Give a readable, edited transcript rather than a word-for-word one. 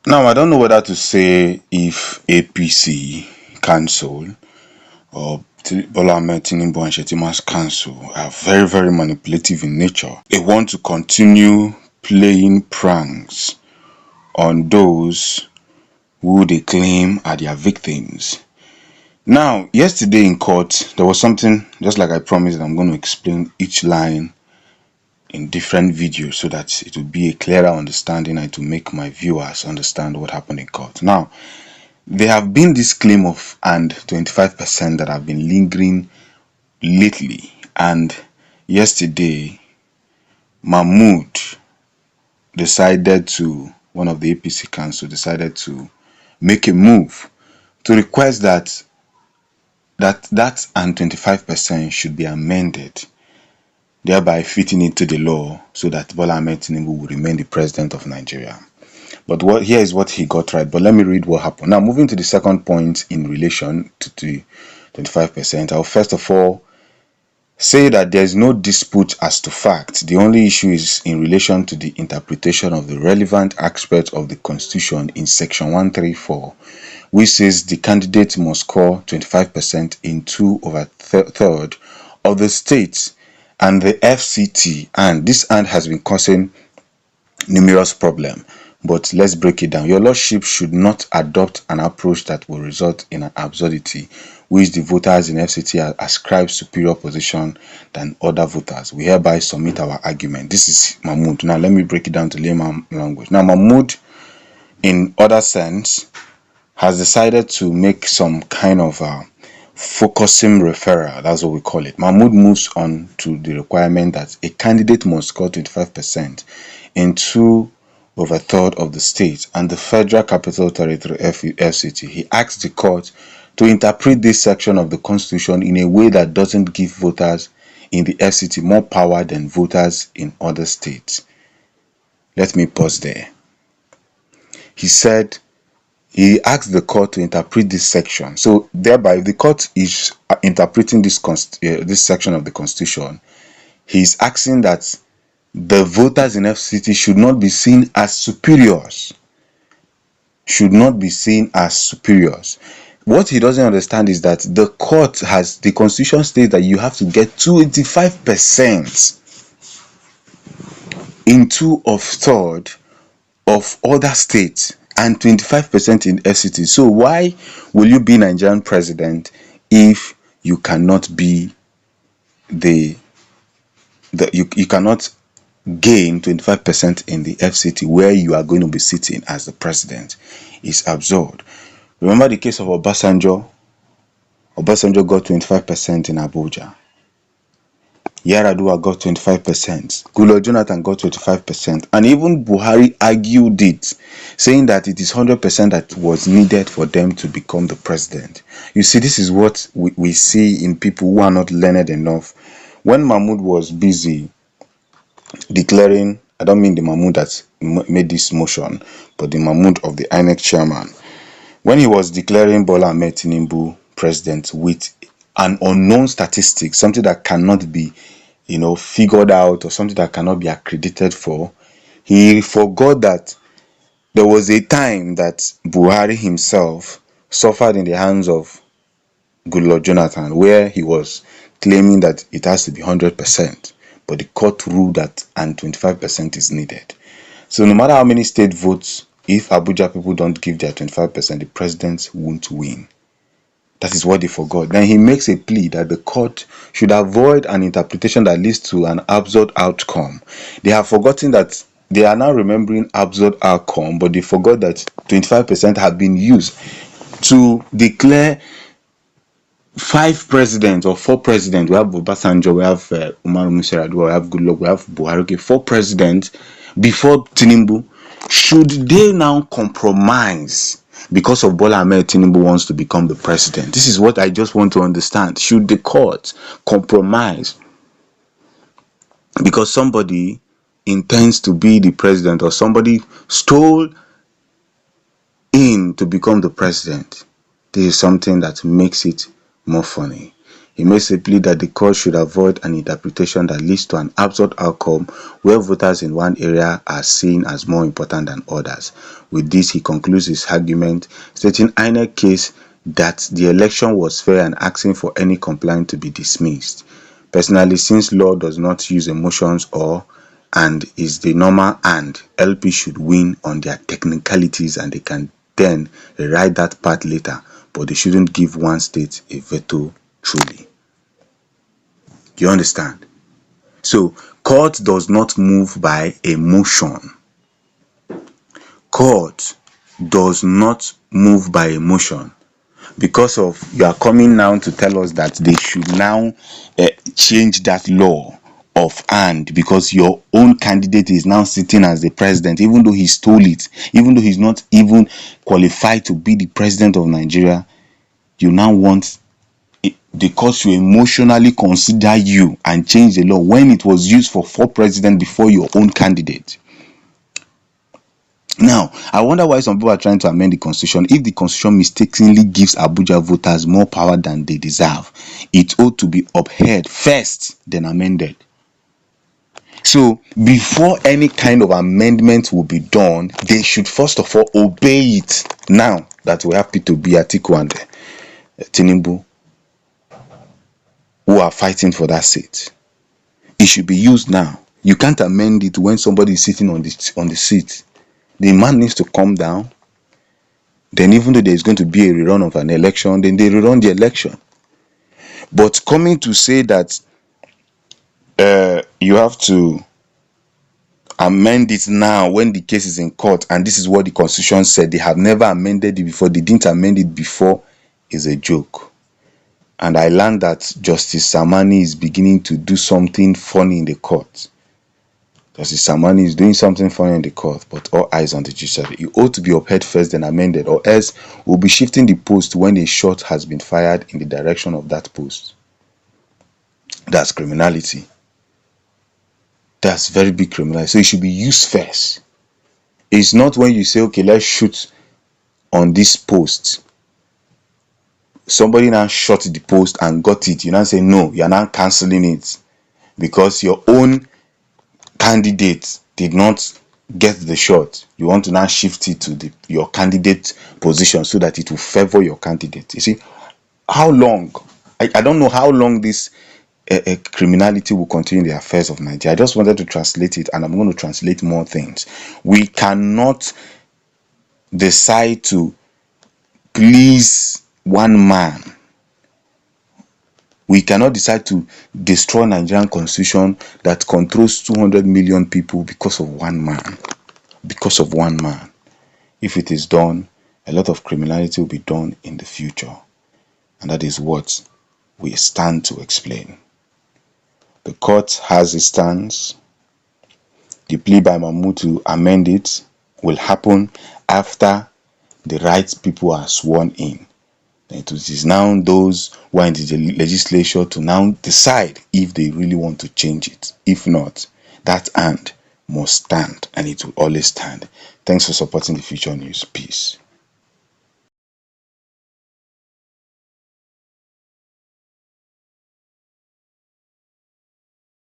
Now, I don't know whether to say if APC Counsel or Bola Ahmed Tinubu and Shetima's Counsel are very, very manipulative in nature. They want to continue playing pranks on those who they claim are their victims. Now, yesterday in court, there was something, just like I promised, I'm going to explain each line in different videos so that it will be a clearer understanding and to make my viewers understand what happened in court. Now, there have been this claim of and 25% that have been lingering lately, and yesterday Mahmood decided to, one of the APC council decided to make a move to request that and 25% should be amended, thereby fitting into the law so that Bola Ahmed Tinubu will remain the president of Nigeria. But here is what he got right. But let me read what happened. Now, moving to the second point in relation to the 25%, I'll first of all say that there is no dispute as to fact. The only issue is in relation to the interpretation of the relevant aspect of the Constitution in Section 134, which says the candidate must score 25% in 2/3 of the states and the FCT, and this and has been causing numerous problems. But let's break it down. Your Lordship should not adopt an approach that will result in an absurdity, which the voters in FCT ascribe superior position than other voters. We hereby submit our argument. This is Mahmood. Now let me break it down to layman language. Now Mahmood, in other sense, has decided to make some kind of focusing referral. That's what we call it. Mahmood moves on to the requirement that a candidate must score 25% in 2/3 of the state and the Federal Capital Territory FCT. He asks the court to interpret this section of the Constitution in a way that doesn't give voters in the FCT more power than voters in other states. Let me pause there. He said he asked the court to interpret this section. So thereby, the court is interpreting this section of the Constitution. He is asking that the voters in FCT should not be seen as superiors. What he doesn't understand is that the Constitution states that you have to get 25% in 2/3 of other states and 25% in FCT. So why will you be Nigerian president if you cannot be you cannot gain 25% in the FCT where you are going to be sitting as the president? Is absurd. Remember the case of Obasanjo? Obasanjo got 25% in Abuja. Yaradua got 25%. Goodluck Jonathan got 25%. And even Buhari argued it, saying that it is 100% that was needed for them to become the president. You see, this is what we see in people who are not learned enough. When Mahmoud was busy declaring, I don't mean the Mahmoud that made this motion, but the Mahmoud of the INEC chairman, when he was declaring Bola Ahmed Tinubu president with an unknown statistic, something that cannot be, figured out, or something that cannot be accredited for, he forgot that there was a time that Buhari himself suffered in the hands of Goodluck Jonathan, where he was claiming that it has to be 100%, but the court ruled that and 25% is needed. So no matter how many state votes, if Abuja people don't give their 25%, the president won't win. That is what they forgot. Then he makes a plea that the court should avoid an interpretation that leads to an absurd outcome. They have forgotten that they are now remembering absurd outcome, but they forgot that 25% have been used to declare 5 presidents or 4 presidents. We have Obasanjo, we have Umar Musa Yar'Adua, we have Goodluck, we have Buhari. 4 presidents before Tinubu. Should they now compromise because of Bola Ahmed Tinubu wants to become the president? This is what I just want to understand. Should the court compromise because somebody intends to be the president or somebody stole in to become the president? This is something that makes it more funny. He makes a plea that the court should avoid an interpretation that leads to an absurd outcome where voters in one area are seen as more important than others. With this, he concludes his argument, stating INEC case that the election was fair and asking for any complaint to be dismissed. Personally, since law does not use emotions or and is the normal and LP should win on their technicalities and they can then rewrite that part later, but they shouldn't give one state a veto truly. Do you understand? So court does not move by emotion. Court does not move by emotion. Because of you are coming now to tell us that they should now change that law of and because your own candidate is now sitting as the president, even though he stole it, even though he's not even qualified to be the president of Nigeria, you now want the court to emotionally consider you and change the law when it was used for 4 presidents before your own candidate. Now, I wonder why some people are trying to amend the constitution. If the constitution mistakenly gives Abuja voters more power than they deserve, it ought to be upheld first, then amended. So, before any kind of amendment will be done, they should first of all obey it. Now that we have P2B, Atiku and Tinubu who are fighting for that seat, it should be used now. You can't amend it when somebody is sitting on the seat. The man needs to come down. Then even though there is going to be a rerun of an election, then they rerun the election. But coming to say that you have to amend it now when the case is in court, and this is what the constitution said, they have never amended it before, they didn't amend it before, is a joke. And I learned that Justice Samani is beginning to do something funny in the court. Justice Samani is doing something funny in the court, but all eyes on the judiciary. You ought to be upheld first, then amended, or else we'll be shifting the post when a shot has been fired in the direction of that post. That's criminality. That's very big criminality. So it should be used first. It's not when you say, okay, let's shoot on this post. Somebody now shot the post and got it. You now say, no, you're now cancelling it because your own candidate did not get the shot. You want to now shift it to your candidate position so that it will favor your candidate. You see, how long? I don't know how long this criminality will continue in the affairs of Nigeria. I just wanted to translate it, and I'm going to translate more things. We cannot decide to please one man. We cannot decide to destroy Nigerian constitution that controls 200 million people because of one man. Because of one man. If it is done, a lot of criminality will be done in the future. And that is what we stand to explain. The court has its stance. The plea by Mahmoud to amend it will happen after the right people are sworn in. It is now those who are in the legislature to now decide if they really want to change it. If not, that and must stand, and it will always stand. Thanks for supporting the Future News. Peace.